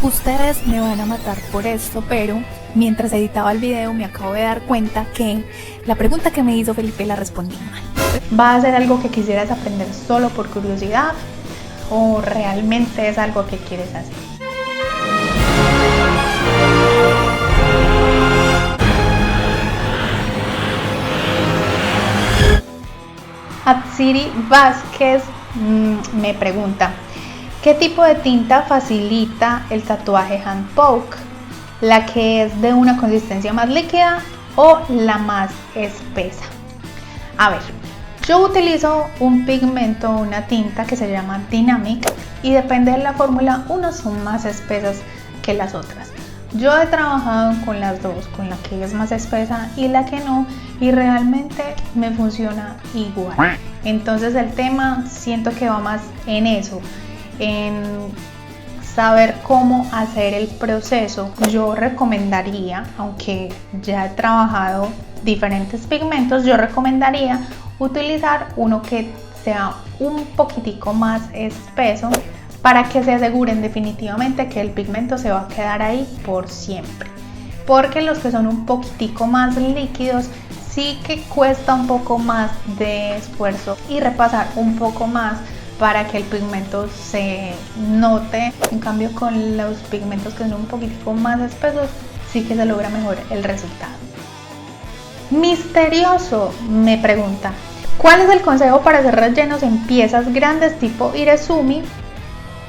Ustedes me van a matar por esto, pero mientras editaba el video me acabo de dar cuenta que la pregunta que me hizo Felipe la respondí mal. ¿Va a ser algo que quisieras aprender solo por curiosidad o realmente es algo que quieres hacer? Atsiri Vázquez me pregunta: ¿qué tipo de tinta facilita el tatuaje hand poke? ¿La que es de una consistencia más líquida o la más espesa? A ver, yo utilizo un pigmento, una tinta que se llama Dynamic y depende de la fórmula, unas son más espesas que las otras. Yo he trabajado con las dos, con la que es más espesa y la que no, y realmente me funciona igual. Entonces el tema siento que va más en eso, en saber cómo hacer el proceso. Yo recomendaría, aunque ya he trabajado diferentes pigmentos, yo recomendaría utilizar uno que sea un poquitico más espeso para que se aseguren definitivamente que el pigmento se va a quedar ahí por siempre, porque los que son un poquitico más líquidos sí que cuesta un poco más de esfuerzo y repasar un poco más para que el pigmento se note. En cambio, con los pigmentos que son un poquitico más espesos sí que se logra mejor el resultado. Misterioso me pregunta: ¿cuál es el consejo para hacer rellenos en piezas grandes tipo Irezumi?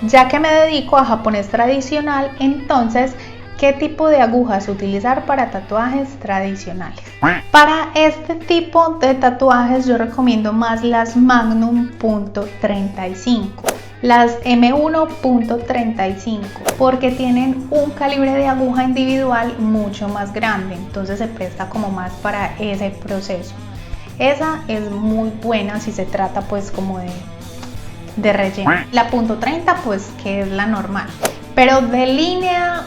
Ya que me dedico a japonés tradicional, entonces, ¿qué tipo de agujas utilizar para tatuajes tradicionales? Para este tipo de tatuajes yo recomiendo más las Magnum .35, las M1.35, porque tienen un calibre de aguja individual mucho más grande, entonces se presta como más para ese proceso. Esa es muy buena si se trata pues como de relleno. La .30 pues que es la normal. Pero de línea,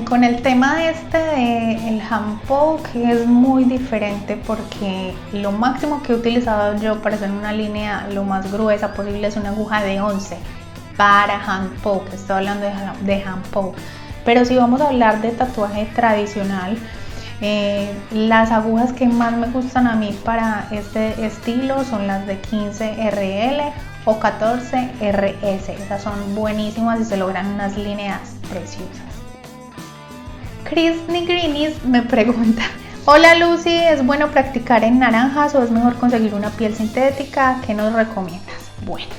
con el tema el hand poke es muy diferente, porque lo máximo que he utilizado yo para hacer una línea lo más gruesa posible es una aguja de 11 para hand poke. Estoy hablando de hand poke. Pero si vamos a hablar de tatuaje tradicional, las agujas que más me gustan a mí para este estilo son las de 15 RL o 14 RS. Esas son buenísimas y se logran unas líneas preciosas. Chris Nigrinis me pregunta: hola Lucy, ¿es bueno practicar en naranjas o es mejor conseguir una piel sintética? ¿Qué nos recomiendas? Bueno,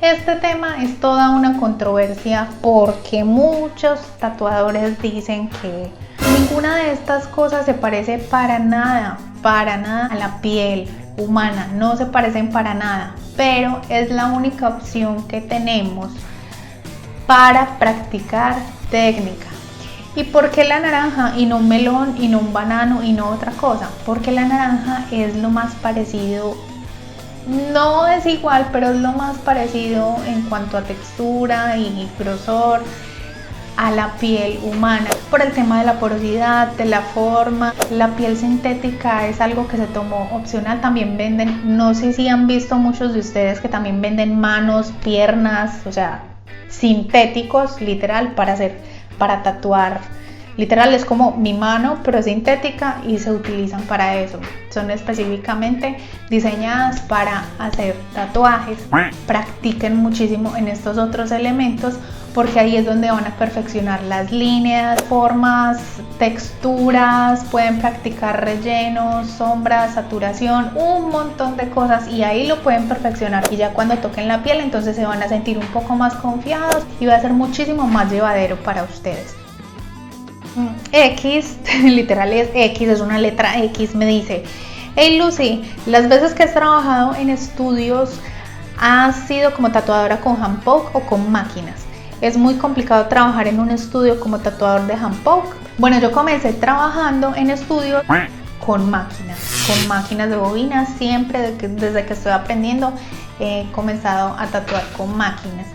este tema es toda una controversia porque muchos tatuadores dicen que ninguna de estas cosas se parece para nada a la piel humana, no se parecen para nada, pero es la única opción que tenemos para practicar técnica. ¿Y por qué la naranja y no un melón y no un banano y no otra cosa? Porque la naranja es lo más parecido, no es igual, pero es lo más parecido en cuanto a textura y grosor a la piel humana, por el tema de la porosidad, de la forma. La piel sintética es algo que se tomó opcional. También venden, no sé si han visto muchos de ustedes que también venden manos, piernas, o sea, sintéticos, literal, para tatuar. Literal es como mi mano, pero es sintética y se utilizan para eso. Son específicamente diseñadas para hacer tatuajes. Practiquen muchísimo en estos otros elementos, porque ahí es donde van a perfeccionar las líneas, formas, texturas, pueden practicar rellenos, sombras, saturación, un montón de cosas, y ahí lo pueden perfeccionar, y ya cuando toquen la piel entonces se van a sentir un poco más confiados y va a ser muchísimo más llevadero para ustedes. X, literal es X, es una letra X, me dice: hey Lucy, las veces que has trabajado en estudios, ¿has sido como tatuadora con hand poke o con máquinas? Es muy complicado trabajar en un estudio como tatuador de hand poke. Bueno, yo comencé trabajando en estudios con máquinas de bobinas. Siempre desde que estoy aprendiendo he comenzado a tatuar con máquinas,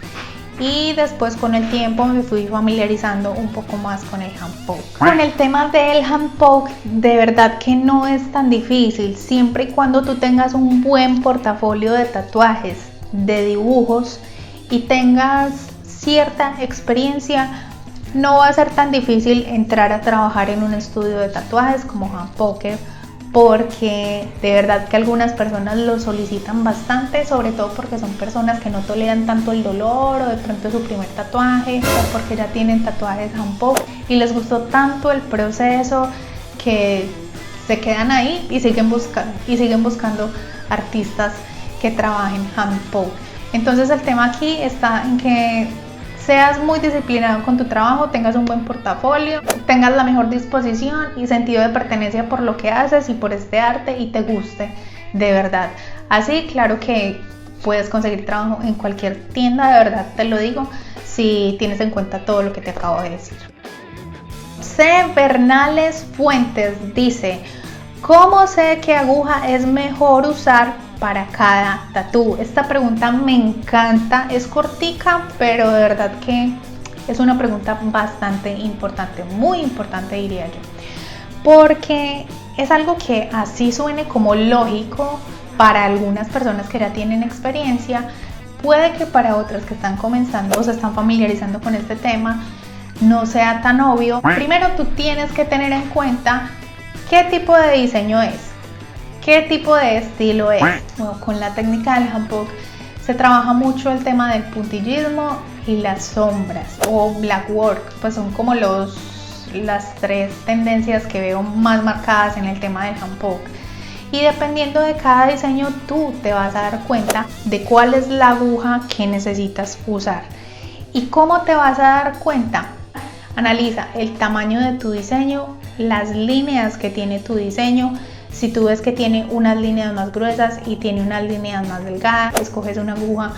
y después con el tiempo me fui familiarizando un poco más con el hand poke. Con el tema del hand poke, de verdad que no es tan difícil, siempre y cuando tú tengas un buen portafolio de tatuajes, de dibujos, y tengas cierta experiencia. no va a ser tan difícil entrar a trabajar en un estudio de tatuajes como Hand Poker, porque de verdad que algunas personas lo solicitan bastante, sobre todo porque son personas que no toleran tanto el dolor, o de pronto su primer tatuaje, o porque ya tienen tatuajes Hand Poker y les gustó tanto el proceso que se quedan ahí y siguen buscando artistas que trabajen Hand Poker. Entonces el tema aquí está en que seas muy disciplinado con tu trabajo, tengas un buen portafolio, tengas la mejor disposición y sentido de pertenencia por lo que haces y por este arte, y te guste de verdad. Así, claro que puedes conseguir trabajo en cualquier tienda, de verdad te lo digo, si tienes en cuenta todo lo que te acabo de decir. C. Bernales Fuentes dice: ¿cómo sé qué aguja es mejor usar para cada tatú? Esta pregunta me encanta, es cortica, pero de verdad que es una pregunta bastante importante, muy importante diría yo, porque es algo que así suene como lógico para algunas personas que ya tienen experiencia, puede que para otras que están comenzando o se están familiarizando con este tema no sea tan obvio. Primero tú tienes que tener en cuenta qué tipo de diseño es, qué tipo de estilo es. Bueno, con la técnica del Hand Poker se trabaja mucho el tema del puntillismo y las sombras o black work, pues son como las tres tendencias que veo más marcadas en el tema del Hand Poker. Y dependiendo de cada diseño tú te vas a dar cuenta de cuál es la aguja que necesitas usar. ¿Y cómo te vas a dar cuenta? Analiza el tamaño de tu diseño, las líneas que tiene tu diseño. Si tú ves que tiene unas líneas más gruesas y tiene unas líneas más delgadas, escoges una aguja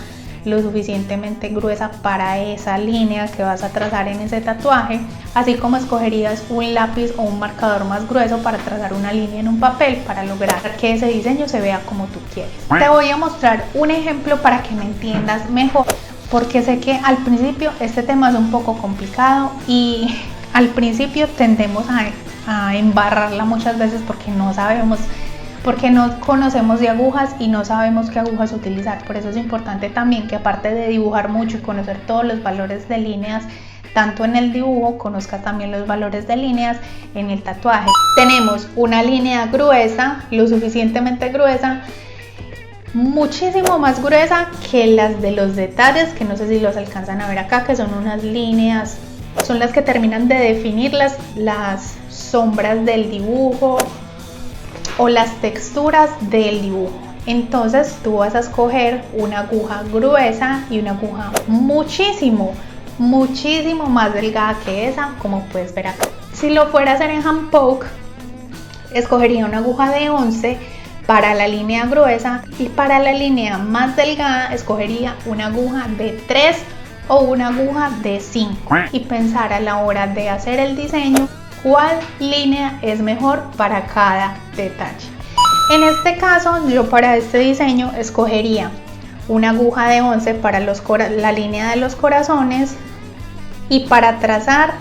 lo suficientemente gruesa para esa línea que vas a trazar en ese tatuaje, así como escogerías un lápiz o un marcador más grueso para trazar una línea en un papel para lograr que ese diseño se vea como tú quieres. Te voy a mostrar un ejemplo para que me entiendas mejor, porque sé que al principio este tema es un poco complicado y al principio tendemos a embarrarla muchas veces porque no sabemos, porque no conocemos de agujas y no sabemos qué agujas utilizar. Por eso es importante también que, aparte de dibujar mucho y conocer todos los valores de líneas, tanto en el dibujo, conozcas también los valores de líneas en el tatuaje. Tenemos una línea gruesa, lo suficientemente gruesa, muchísimo más gruesa que las de los detalles, que no sé si los alcanzan a ver acá, que son unas líneas, son las que terminan de definir las sombras del dibujo o las texturas del dibujo. Entonces tú vas a escoger una aguja gruesa y una aguja muchísimo más delgada que esa, como puedes ver acá. Si lo fuera a hacer en Hand Poker, escogería una aguja de 11 para la línea gruesa, y para la línea más delgada escogería una aguja de 3 o una aguja de 5, y pensar a la hora de hacer el diseño cuál línea es mejor para cada detalle. En este caso, yo para este diseño escogería una aguja de 11 para la línea de los corazones y para trazar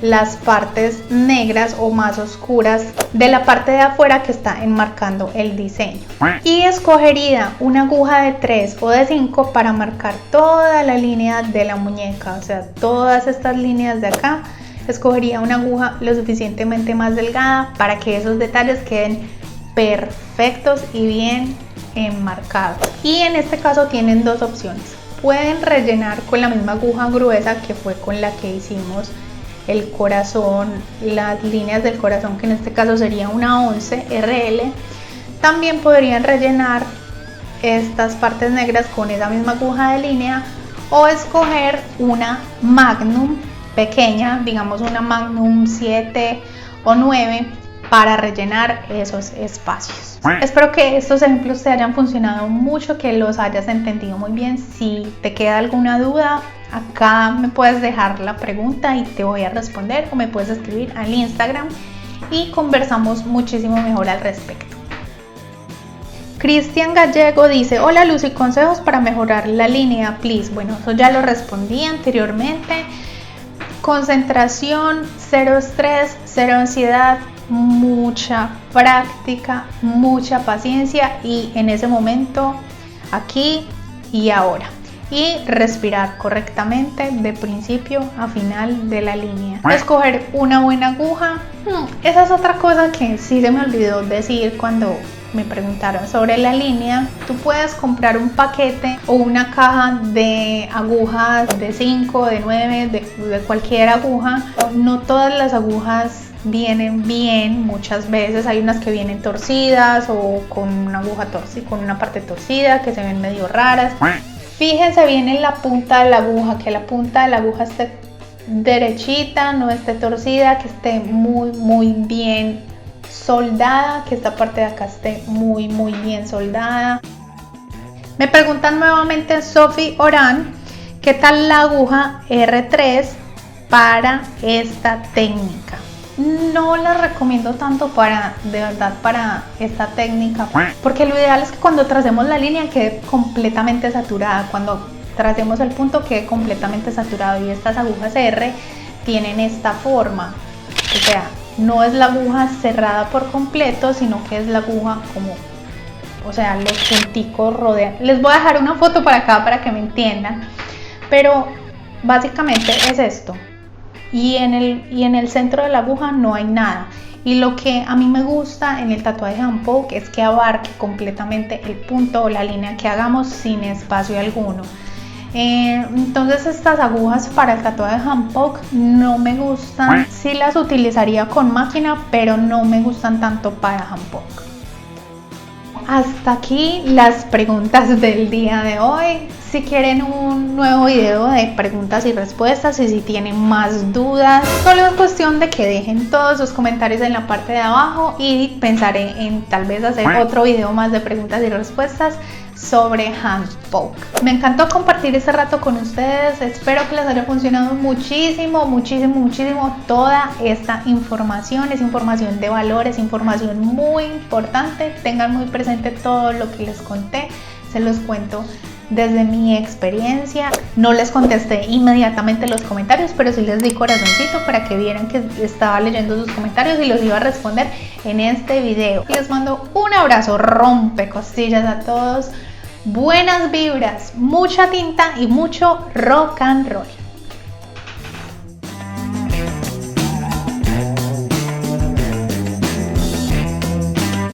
las partes negras o más oscuras de la parte de afuera que está enmarcando el diseño, y escogería una aguja de 3 o de 5 para marcar toda la línea de la muñeca, o sea, todas estas líneas de acá. Escogería una aguja lo suficientemente más delgada para que esos detalles queden perfectos y bien enmarcados. Y en este caso tienen dos opciones: pueden rellenar con la misma aguja gruesa que fue con la que hicimos el corazón, las líneas del corazón, que en este caso sería una 11 RL. También podrían rellenar estas partes negras con esa misma aguja de línea, o escoger una Magnum pequeña, digamos una Magnum 7 o 9, para rellenar esos espacios. Espero que estos ejemplos te hayan funcionado mucho, que los hayas entendido muy bien. Si te queda alguna duda, acá me puedes dejar la pregunta y te voy a responder, o me puedes escribir al Instagram y conversamos muchísimo mejor al respecto. Cristian Gallego dice: hola Lucy, consejos para mejorar la línea, please. Bueno, eso ya lo respondí anteriormente. Concentración, cero estrés, cero ansiedad, mucha práctica, mucha paciencia, y en ese momento, aquí y ahora. y respirar correctamente de principio a final de la línea. Escoger una buena aguja, esa es otra cosa que sí se me olvidó decir cuando me preguntaron sobre la línea. Tú puedes comprar un paquete o una caja de agujas de 5, de 9, de cualquier aguja. No todas las agujas vienen bien, muchas veces hay unas que vienen torcidas o con una aguja torcida, con una parte torcida, que se ven medio raras. Fíjense bien en la punta de la aguja, que la punta de la aguja esté derechita, no esté torcida, que esté muy bien soldada, que esta parte de acá esté muy bien soldada. Me preguntan nuevamente Sofi Orán, ¿qué tal la aguja R3 para esta técnica? No la recomiendo tanto de verdad para esta técnica, porque lo ideal es que cuando tracemos la línea quede completamente saturada, cuando tracemos el punto quede completamente saturado, y estas agujas R tienen esta forma, o sea, no es la aguja cerrada por completo, sino que es la aguja como, o sea, los punticos rodean. Les voy a dejar una foto para acá para que me entiendan, pero básicamente es esto. Y en el centro de la aguja no hay nada. Y lo que a mí me gusta en el tatuaje hand poke es que abarque completamente el punto o la línea que hagamos sin espacio alguno. Entonces estas agujas para el tatuaje hand poke no me gustan. Sí las utilizaría con máquina, pero no me gustan tanto para hand poke. Hasta aquí las preguntas del día de hoy. Si quieren un nuevo video de preguntas y respuestas, y si tienen más dudas, solo es cuestión de que dejen todos sus comentarios en la parte de abajo y pensaré en tal vez hacer otro video más de preguntas y respuestas sobre hand poke. Me encantó compartir este rato con ustedes, espero que les haya funcionado muchísimo toda esta información. Es información de valor, es información muy importante. Tengan muy presente todo lo que les conté, se los cuento desde mi experiencia. No les contesté inmediatamente los comentarios, pero sí les di corazoncito para que vieran que estaba leyendo sus comentarios y los iba a responder en este video. Les mando un abrazo rompecostillas a todos, buenas vibras, mucha tinta y mucho rock and roll.